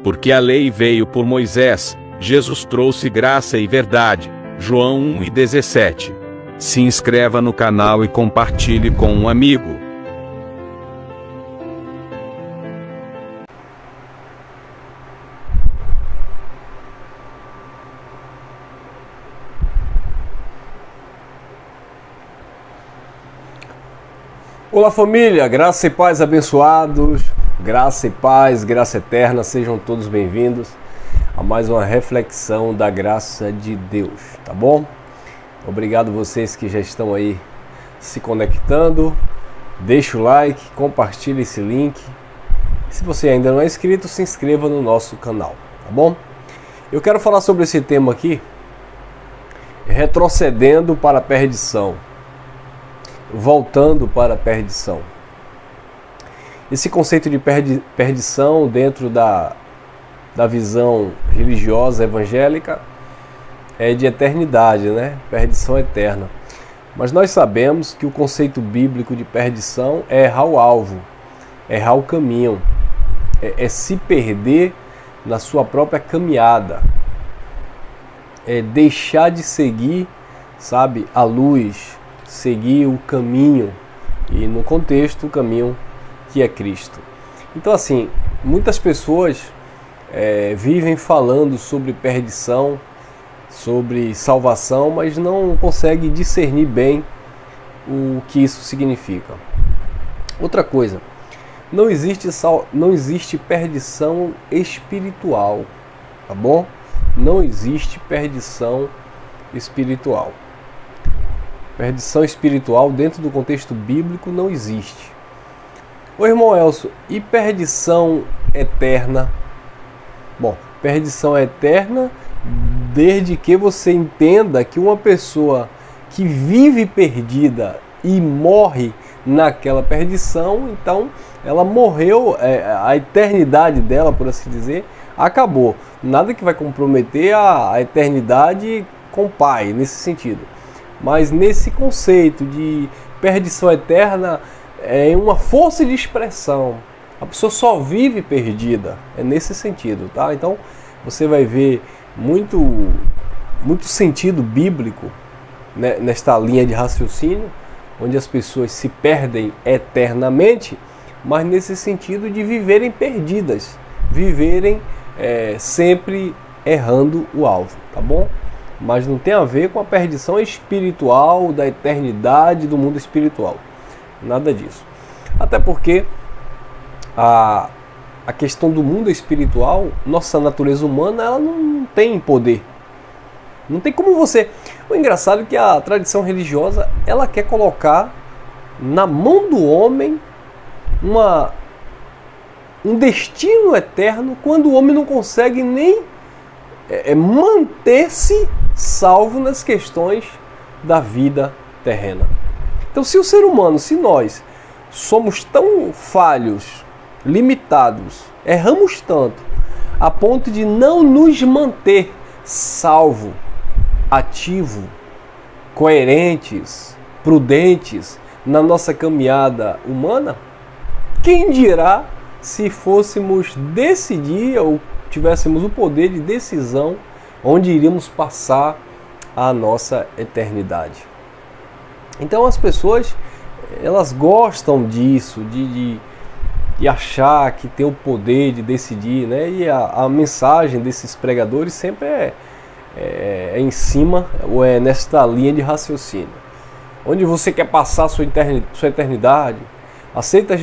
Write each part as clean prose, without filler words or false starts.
Porque a lei veio por Moisés, Jesus trouxe graça e verdade. João 1:17. Se inscreva no canal e compartilhe com um amigo. Olá família, graça e paz abençoados, graça e paz, graça eterna, sejam todos bem-vindos a mais uma reflexão da graça de Deus, tá bom? Obrigado vocês que já estão aí se conectando, deixa o like, compartilhe esse link. Se você ainda não é inscrito, se inscreva no nosso canal, tá bom? Eu quero falar sobre esse tema aqui, retrocedendo para a perdição. Voltando para a perdição. Esse conceito de perdição dentro da visão religiosa evangélica é de eternidade, né? Perdição eterna. Mas nós sabemos que o conceito bíblico de perdição é errar o alvo, é errar o caminho, é se perder na sua própria caminhada, é deixar de seguir, sabe, a luz, seguir o caminho, e no contexto o caminho que é Cristo. Então assim, muitas pessoas vivem falando sobre perdição, sobre salvação, mas não conseguem discernir bem o que isso significa. Outra coisa, não existe perdição espiritual, tá bom? Não existe perdição espiritual. Perdição espiritual dentro do contexto bíblico não existe. Ô irmão Elcio, e perdição eterna? Bom, perdição eterna desde que você entenda que uma pessoa que vive perdida e morre naquela perdição, então ela morreu, a eternidade dela, por assim dizer, acabou. Nada que vai comprometer a eternidade com o Pai, nesse sentido. Mas nesse conceito de perdição eterna é uma força de expressão. A pessoa só vive perdida. É nesse sentido, tá? Então você vai ver muito sentido bíblico, né, nesta linha de raciocínio, onde as pessoas se perdem eternamente, mas nesse sentido de viverem perdidas, viverem sempre errando o alvo, tá bom? Mas não tem a ver com a perdição espiritual, da eternidade do mundo espiritual. Nada disso. Até porque a questão do mundo espiritual, nossa natureza humana, ela não tem poder. Não tem como você... O engraçado é que a tradição religiosa, ela quer colocar na mão do homem um destino eterno, quando o homem não consegue nem manter-se salvo nas questões da vida terrena. Então, se o ser humano, se nós somos tão falhos, limitados, erramos tanto, a ponto de não nos manter salvo, ativo, coerentes, prudentes na nossa caminhada humana, quem dirá se fôssemos decidir ou tivéssemos o poder de decisão onde iríamos passar a nossa eternidade. Então as pessoas, elas gostam disso, de achar que tem o poder de decidir, né? E a mensagem desses pregadores sempre é em cima, ou é nesta linha de raciocínio. Onde você quer passar sua eternidade, aceite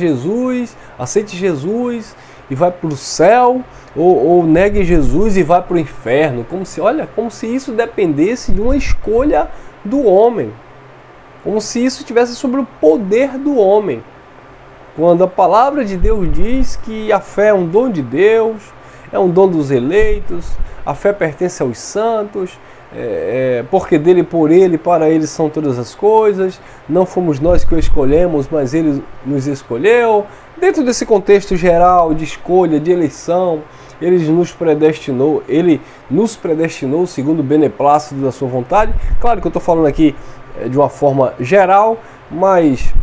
Jesus e vai para o céu, ou negue Jesus e vai para o inferno, como se isso dependesse de uma escolha do homem, como se isso tivesse sobre o poder do homem, quando a palavra de Deus diz que a fé é um dom de Deus, é um dom dos eleitos, a fé pertence aos santos, porque dele, por ele, para ele são todas as coisas, não fomos nós que o escolhemos, mas ele nos escolheu. Dentro desse contexto geral de escolha, de eleição, ele nos predestinou segundo o beneplácito da sua vontade. Claro que eu estou falando aqui de uma forma geral, mas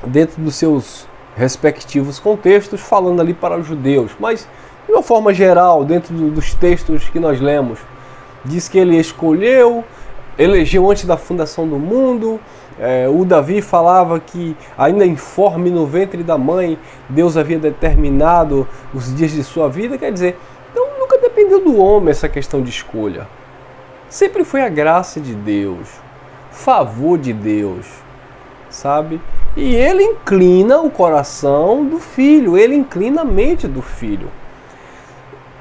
dentro dos seus respectivos contextos, falando ali para os judeus. Mas de uma forma geral, dentro dos textos que nós lemos, diz que ele escolheu, elegeu antes da fundação do mundo. O Davi falava que ainda informe no ventre da mãe, Deus havia determinado os dias de sua vida. Quer dizer, então nunca dependeu do homem essa questão de escolha. Sempre foi a graça de Deus, favor de Deus, sabe? E ele inclina o coração do filho, ele inclina a mente do filho.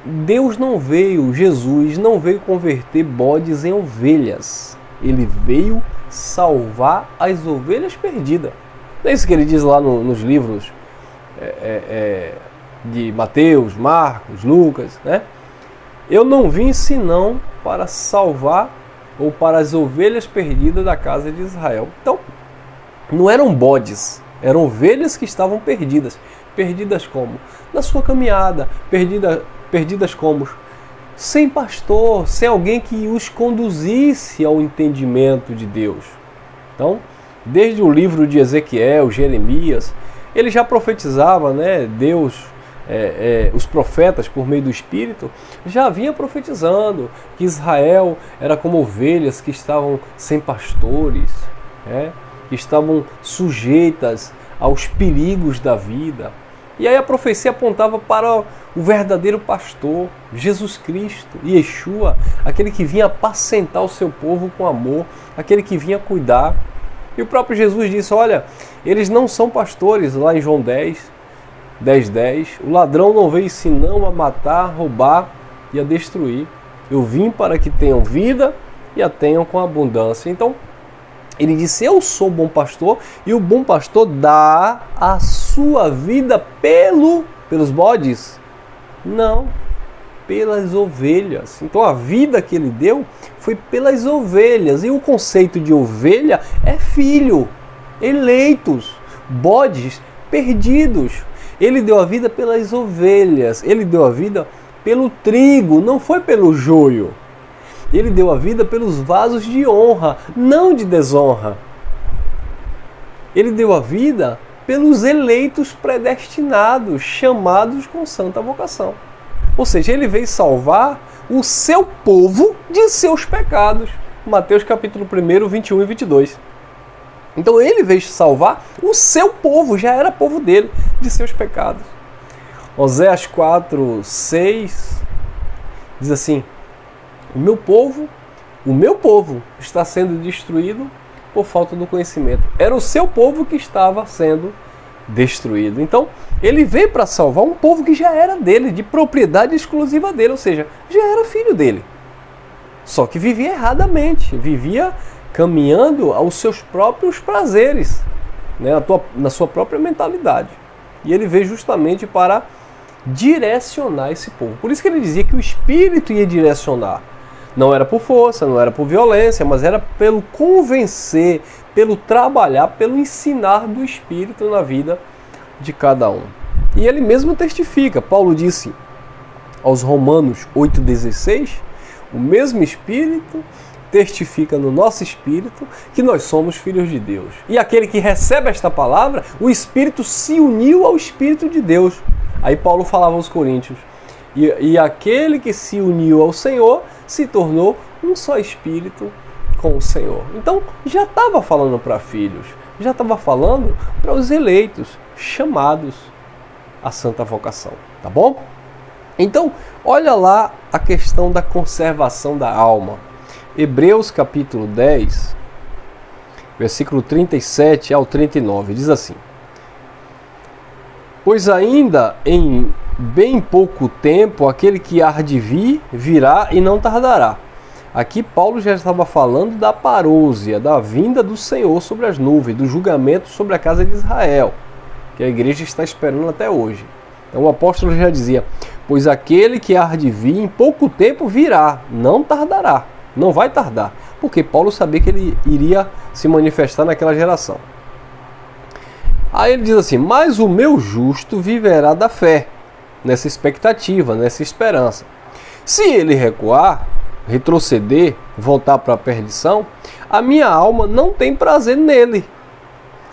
Deus não veio, Jesus não veio converter bodes em ovelhas. Ele veio salvar as ovelhas perdidas. Não é isso que ele diz lá nos livros de Mateus, Marcos, Lucas, né? Eu não vim senão para salvar ou para as ovelhas perdidas da casa de Israel. Então, não eram bodes, eram ovelhas que estavam perdidas. Perdidas como? Na sua caminhada, perdidas como? Sem pastor, sem alguém que os conduzisse ao entendimento de Deus. Então, desde o livro de Ezequiel, Jeremias, ele já profetizava, né? Deus, os profetas, por meio do Espírito, já vinha profetizando que Israel era como ovelhas que estavam sem pastores, que estavam sujeitas aos perigos da vida. E aí a profecia apontava para o verdadeiro pastor, Jesus Cristo, Yeshua, aquele que vinha apacentar o seu povo com amor, aquele que vinha cuidar. E o próprio Jesus disse, olha, eles não são pastores, lá em João 10:10, o ladrão não veio senão a matar, roubar e a destruir. Eu vim para que tenham vida e a tenham com abundância. Então, ele disse, eu sou o bom pastor e o bom pastor dá a sua vida pelos bodes? Não, pelas ovelhas. Então a vida que ele deu foi pelas ovelhas. E o conceito de ovelha é filho, eleitos, bodes perdidos. Ele deu a vida pelas ovelhas, ele deu a vida pelo trigo, não foi pelo joio. Ele deu a vida pelos vasos de honra, não de desonra. Ele deu a vida pelos eleitos predestinados, chamados com santa vocação. Ou seja, ele veio salvar o seu povo de seus pecados. Mateus capítulo 1, 21 e 22. Então ele veio salvar o seu povo, já era povo dele, de seus pecados. Oséias 4, 6 diz assim, o meu povo está sendo destruído por falta do conhecimento. Era o seu povo que estava sendo destruído. Então, ele veio para salvar um povo que já era dele, de propriedade exclusiva dele, ou seja, já era filho dele. Só que vivia erradamente, vivia caminhando aos seus próprios prazeres, né, na sua própria mentalidade. E ele veio justamente para direcionar esse povo. Por isso que ele dizia que o Espírito ia direcionar. Não era por força, não era por violência, mas era pelo convencer, pelo trabalhar, pelo ensinar do Espírito na vida de cada um. E ele mesmo testifica. Paulo disse aos Romanos 8,16, o mesmo Espírito testifica no nosso espírito que nós somos filhos de Deus. E aquele que recebe esta palavra, o Espírito se uniu ao Espírito de Deus. Aí Paulo falava aos Coríntios, e aquele que se uniu ao Senhor se tornou um só espírito com o Senhor. Então já estava falando para filhos, já estava falando para os eleitos, chamados à santa vocação, tá bom? Então, olha lá a questão da conservação da alma. Hebreus capítulo 10, versículo 37 ao 39, diz assim, pois ainda em bem pouco tempo, aquele que há de vir, virá e não tardará. Aqui Paulo já estava falando da parousia, da vinda do Senhor sobre as nuvens, do julgamento sobre a casa de Israel, que a igreja está esperando até hoje. Então o apóstolo já dizia, pois aquele que há de vir, em pouco tempo virá, não tardará, não vai tardar, porque Paulo sabia que ele iria se manifestar naquela geração. Aí ele diz assim, mas o meu justo viverá da fé, nessa expectativa, nessa esperança. Se ele recuar, retroceder, voltar para a perdição, a minha alma não tem prazer nele.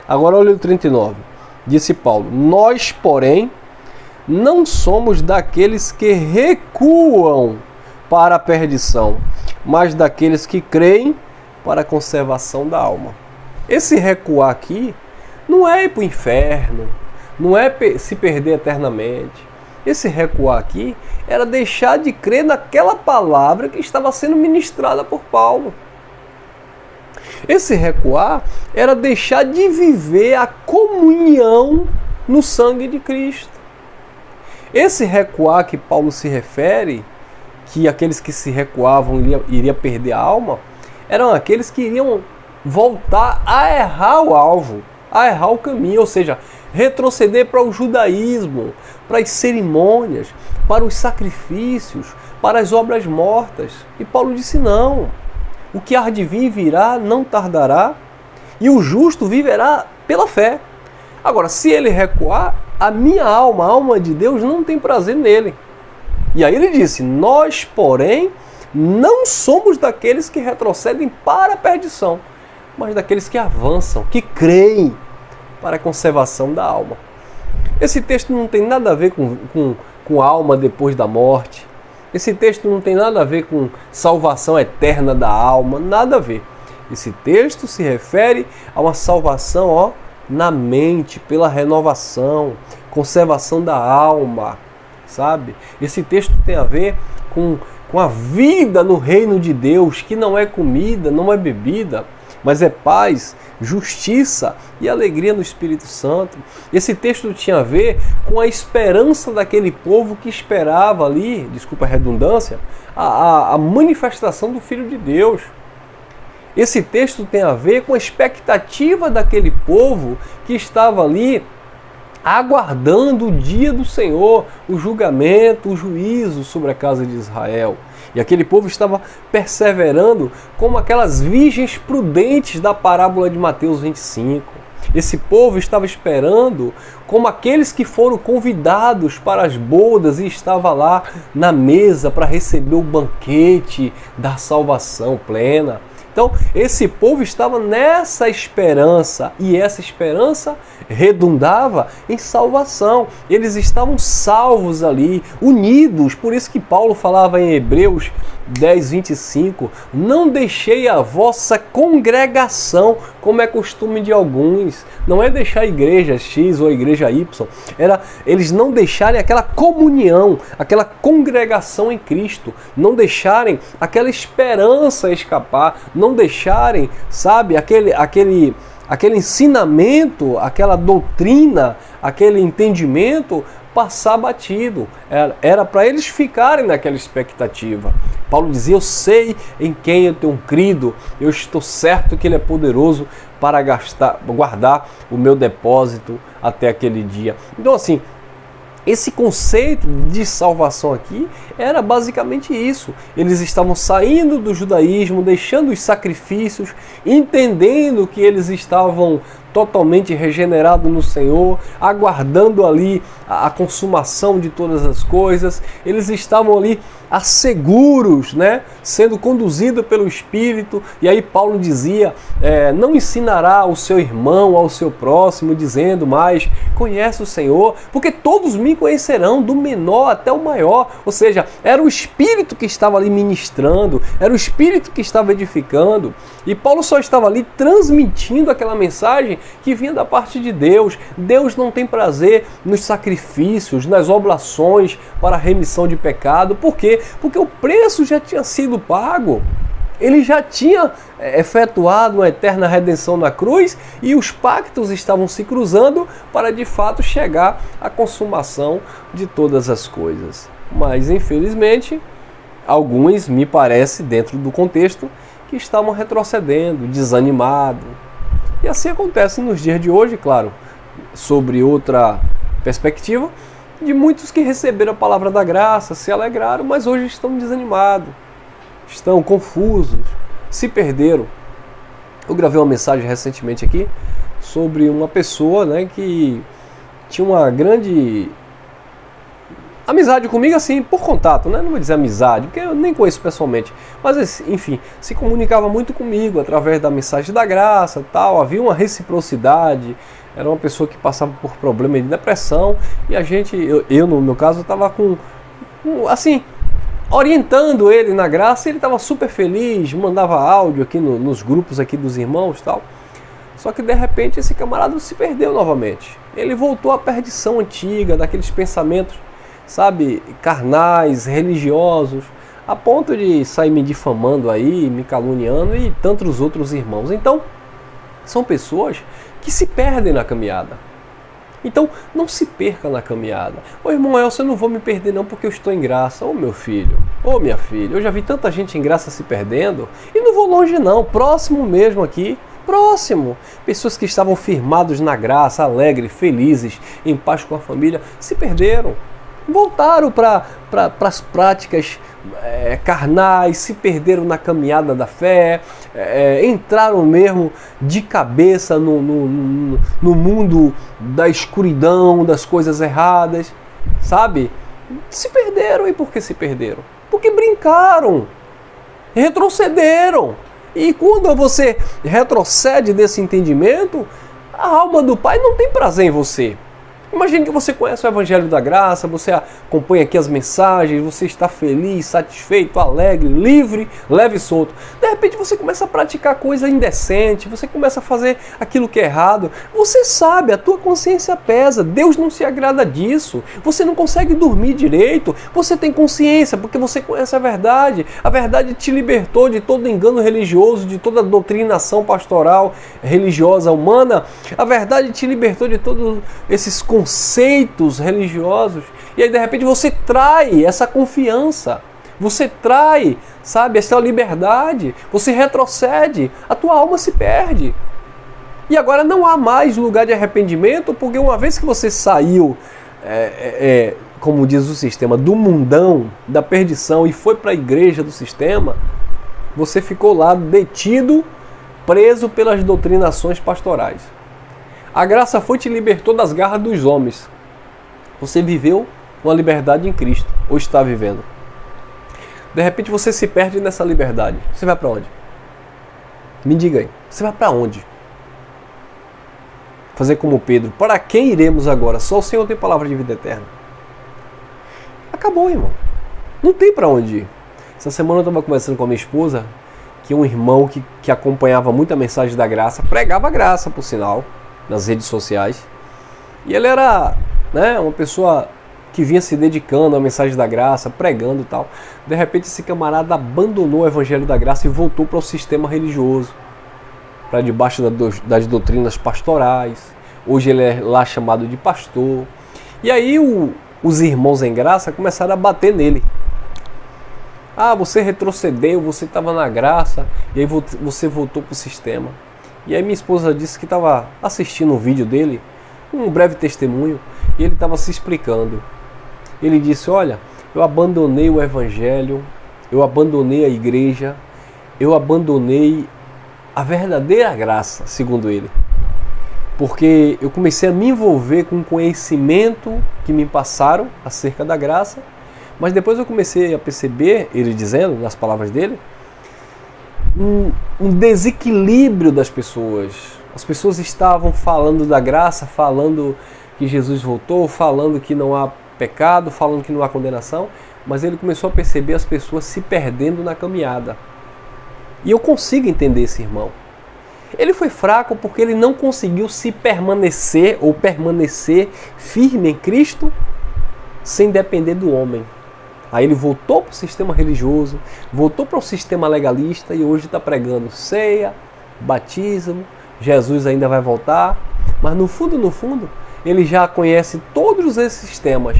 Agora olha o 39. Disse Paulo, nós, porém, não somos daqueles que recuam para a perdição, mas daqueles que creem para a conservação da alma. Esse recuar aqui não é ir para o inferno, não é se perder eternamente. Esse recuar aqui era deixar de crer naquela palavra que estava sendo ministrada por Paulo. Esse recuar era deixar de viver a comunhão no sangue de Cristo. Esse recuar que Paulo se refere, que aqueles que se recuavam iriam perder a alma, eram aqueles que iriam voltar a errar o alvo, a errar o caminho, ou seja, retroceder para o judaísmo, para as cerimônias, para os sacrifícios, para as obras mortas. E Paulo disse não, o que há de vir virá, não tardará, e o justo viverá pela fé. Agora, se ele recuar, a minha alma, a alma de Deus, não tem prazer nele. E aí ele disse, nós, porém, não somos daqueles que retrocedem para a perdição, mas daqueles que avançam, que creem para a conservação da alma. Esse texto não tem nada a ver com alma depois da morte. Esse texto não tem nada a ver com salvação eterna da alma, nada a ver. Esse texto se refere a uma salvação na mente, pela renovação, conservação da alma, sabe? Esse texto tem a ver com a vida no reino de Deus, que não é comida, não é bebida, mas é paz, justiça e alegria no Espírito Santo. Esse texto tinha a ver com a esperança daquele povo que esperava ali, desculpa a redundância, a manifestação do Filho de Deus. Esse texto tem a ver com a expectativa daquele povo que estava ali aguardando o dia do Senhor, o julgamento, o juízo sobre a casa de Israel. E aquele povo estava perseverando como aquelas virgens prudentes da parábola de Mateus 25. Esse povo estava esperando como aqueles que foram convidados para as bodas e estava lá na mesa para receber o banquete da salvação plena. Então, esse povo estava nessa esperança e essa esperança redundava em salvação. Eles estavam salvos ali, unidos. Por isso que Paulo falava em Hebreus 10, 25, não deixei a vossa congregação, como é costume de alguns. Não é deixar a igreja X ou a igreja Y, era eles não deixarem aquela comunhão, aquela congregação em Cristo, não deixarem aquela esperança escapar, não deixarem, sabe, aquele ensinamento, aquela doutrina, aquele entendimento passar batido. Era para eles ficarem naquela expectativa. Paulo dizia, eu sei em quem eu tenho crido, eu estou certo que Ele é poderoso para guardar o meu depósito até aquele dia. Então assim, esse conceito de salvação aqui era basicamente isso. Eles estavam saindo do judaísmo, deixando os sacrifícios, entendendo que eles estavam totalmente regenerados no Senhor, aguardando ali a consumação de todas as coisas. Eles estavam ali asseguros, né? Sendo conduzidos pelo Espírito. E aí Paulo dizia, não ensinará o seu irmão ao seu próximo, dizendo mais, conhece o Senhor, porque todos me conhecerão, do menor até o maior. Ou seja, era o Espírito que estava ali ministrando, era o Espírito que estava edificando. E Paulo só estava ali transmitindo aquela mensagem que vinha da parte de Deus. Deus não tem prazer nos sacrifícios, nas oblações para a remissão de pecado. Por quê? Porque o preço já tinha sido pago. Ele já tinha efetuado uma eterna redenção na cruz e os pactos estavam se cruzando para de fato chegar à consumação de todas as coisas. Mas infelizmente, alguns, me parece, dentro do contexto, que estavam retrocedendo, desanimados. E assim acontece nos dias de hoje, claro, sobre outra perspectiva, de muitos que receberam a palavra da graça, se alegraram, mas hoje estão desanimados, estão confusos, se perderam. Eu gravei uma mensagem recentemente aqui sobre uma pessoa, né, que tinha uma grande amizade comigo, assim, por contato, né? Não vou dizer amizade, porque eu nem conheço pessoalmente, mas enfim, se comunicava muito comigo através da mensagem da graça, tal. Havia uma reciprocidade, era uma pessoa que passava por problema de depressão, e a gente, eu no meu caso, estava assim, orientando ele na graça, e ele estava super feliz, mandava áudio aqui nos grupos aqui dos irmãos e tal. Só que de repente esse camarada se perdeu novamente. Ele voltou à perdição antiga, daqueles pensamentos, sabe, carnais, religiosos, a ponto de sair me difamando aí, me caluniando e tantos outros irmãos. Então, são pessoas que se perdem na caminhada. Então, não se perca na caminhada. Ô irmão Elcio, eu não vou me perder não porque eu estou em graça. Ô meu filho, ô minha filha, eu já vi tanta gente em graça se perdendo e não vou longe não, próximo mesmo aqui. Próximo, pessoas que estavam firmados na graça, alegres, felizes, em paz com a família, se perderam, voltaram para as práticas carnais, se perderam na caminhada da fé, entraram mesmo de cabeça no mundo da escuridão, das coisas erradas, sabe? Se perderam. E por que se perderam? Porque brincaram, retrocederam. E quando você retrocede desse entendimento, a alma do Pai não tem prazer em você. Imagine que você conhece o Evangelho da Graça, você acompanha aqui as mensagens, você está feliz, satisfeito, alegre, livre, leve e solto. De repente você começa a praticar coisa indecente, você começa a fazer aquilo que é errado. Você sabe, a tua consciência pesa, Deus não se agrada disso. Você não consegue dormir direito, você tem consciência porque você conhece a verdade. A verdade te libertou de todo engano religioso, de toda doutrinação pastoral religiosa humana. A verdade te libertou de todos esses conceitos religiosos, e aí de repente você trai essa confiança, você trai, sabe, essa liberdade, você retrocede, a tua alma se perde. E agora não há mais lugar de arrependimento, porque uma vez que você saiu, como diz o sistema, do mundão, da perdição, e foi para a igreja do sistema, você ficou lá detido, preso pelas doutrinações pastorais. A graça foi e te libertou das garras dos homens. Você viveu uma liberdade em Cristo, ou está vivendo. De repente você se perde nessa liberdade. Você vai para onde? Me diga aí. Você vai para onde? Fazer como Pedro. Para quem iremos agora? Só o Senhor tem palavra de vida eterna. Acabou, irmão. Não tem para onde ir. Essa semana eu estava conversando com a minha esposa, que um irmão que acompanhava muito a mensagem da graça, pregava a graça, por sinal, nas redes sociais, e ele era, uma pessoa que vinha se dedicando à mensagem da graça, pregando e tal. De repente esse camarada abandonou o Evangelho da Graça e voltou para o sistema religioso, para debaixo das doutrinas pastorais. Hoje ele é lá chamado de pastor. E aí os irmãos em graça começaram a bater nele. Ah, você retrocedeu, você estava na graça e aí você voltou para o sistema. E aí minha esposa disse que estava assistindo um vídeo dele, um breve testemunho, e ele estava se explicando. Ele disse, olha, eu abandonei o Evangelho, eu abandonei a igreja, eu abandonei a verdadeira graça, segundo ele. Porque eu comecei a me envolver com o conhecimento que me passaram acerca da graça, mas depois eu comecei a perceber, ele dizendo, nas palavras dele, um desequilíbrio das pessoas. As pessoas estavam falando da graça, falando que Jesus voltou, falando que não há pecado, falando que não há condenação, mas ele começou a perceber as pessoas se perdendo na caminhada. E eu consigo entender esse irmão. Ele foi fraco porque ele não conseguiu permanecer firme em Cristo sem depender do homem. Aí ele voltou para o sistema religioso, voltou para o sistema legalista e hoje está pregando ceia, batismo, Jesus ainda vai voltar. Mas no fundo, ele já conhece todos esses temas.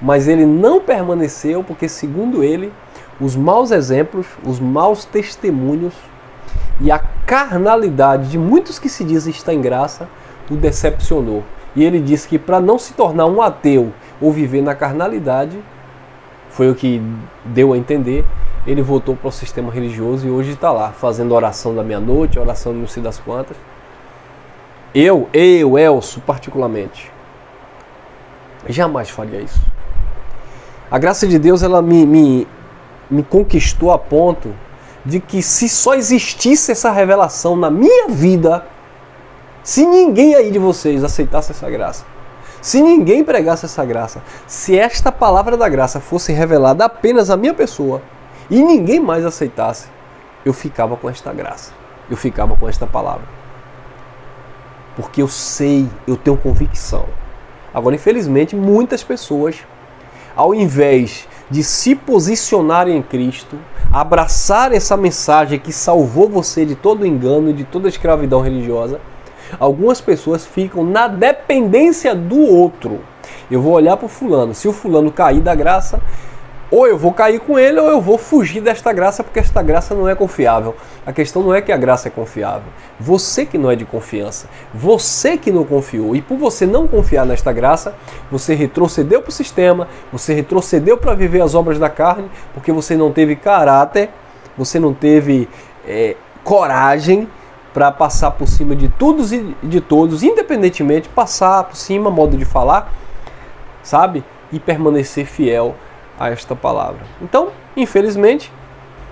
Mas ele não permaneceu porque, segundo ele, os maus exemplos, os maus testemunhos e a carnalidade de muitos que se dizem estar em graça o decepcionou. E ele disse que para não se tornar um ateu ou viver na carnalidade, foi o que deu a entender, ele voltou para o sistema religioso e hoje está lá, fazendo oração da meia-noite, oração de não sei das quantas. Eu, Elcio, particularmente, jamais faria isso. A graça de Deus, ela me conquistou a ponto de que se só existisse essa revelação na minha vida, Se ninguém aí de vocês aceitasse essa graça, se ninguém pregasse essa graça, se esta palavra da graça fosse revelada apenas à minha pessoa e ninguém mais aceitasse, eu ficava com esta graça, eu ficava com esta palavra. Porque eu sei, eu tenho convicção. Agora, infelizmente, muitas pessoas, ao invés de se posicionarem em Cristo, abraçar essa mensagem que salvou você de todo engano e de toda escravidão religiosa, algumas pessoas ficam na dependência do outro. Eu vou olhar para o fulano, se o fulano cair da graça, ou eu vou cair com ele, ou eu vou fugir desta graça, porque esta graça não é confiável. A questão não é que a graça é confiável. Você que não é de confiança. Você que não confiou. E por você não confiar nesta graça, você retrocedeu para o sistema, você retrocedeu para viver as obras da carne, porque você não teve caráter, você não teve coragem para passar por cima de todos e de todos, independentemente, passar por cima, modo de falar, sabe? E permanecer fiel a esta palavra. Então, infelizmente,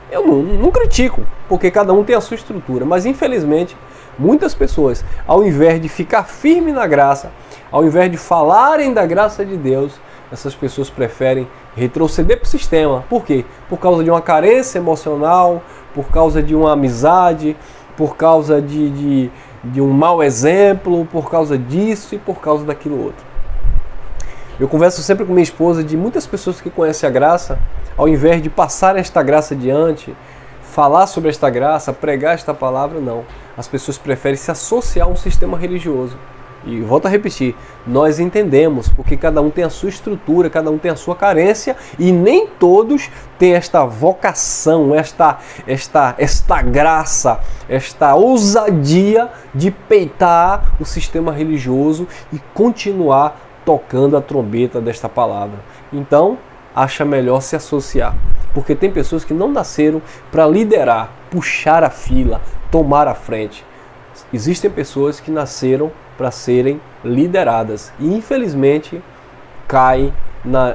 eu não critico, porque cada um tem a sua estrutura, mas infelizmente, muitas pessoas, ao invés de ficar firme na graça, ao invés de falarem da graça de Deus, essas pessoas preferem retroceder para o sistema. Por quê? Por causa de uma carência emocional, por causa de uma amizade, por causa de um mau exemplo, por causa disso e por causa daquilo outro. Eu converso sempre com minha esposa de muitas pessoas que conhecem a graça, ao invés de passar esta graça adiante, falar sobre esta graça, pregar esta palavra, não. As pessoas preferem se associar a um sistema religioso. E volto a repetir, nós entendemos, porque cada um tem a sua estrutura, cada um tem a sua carência, e nem todos têm esta vocação, esta graça, esta ousadia de peitar o sistema religioso e continuar tocando a trombeta desta palavra. Então, acha melhor se associar, porque tem pessoas que não nasceram para liderar, puxar a fila, tomar a frente. Existem pessoas que nasceram para serem lideradas e, infelizmente, caem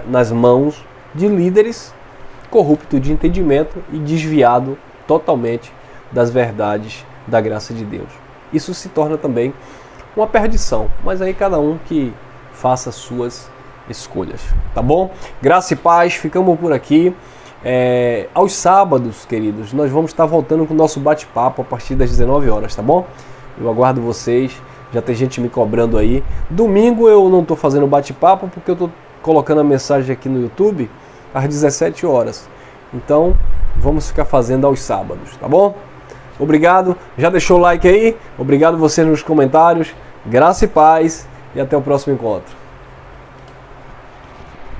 nas mãos de líderes corruptos de entendimento e desviado totalmente das verdades da graça de Deus. Isso se torna também uma perdição, mas aí cada um que faça suas escolhas, tá bom? Graça e paz, ficamos por aqui. Aos sábados, queridos, nós vamos estar voltando com o nosso bate-papo a partir das 19 horas, tá bom? Eu aguardo vocês, já tem gente me cobrando aí. Domingo eu não estou fazendo bate-papo porque eu estou colocando a mensagem aqui no YouTube às 17 horas. Então, vamos ficar fazendo aos sábados, tá bom? Obrigado, já deixou o like aí? Obrigado você nos comentários. Graça e paz. E até o próximo encontro.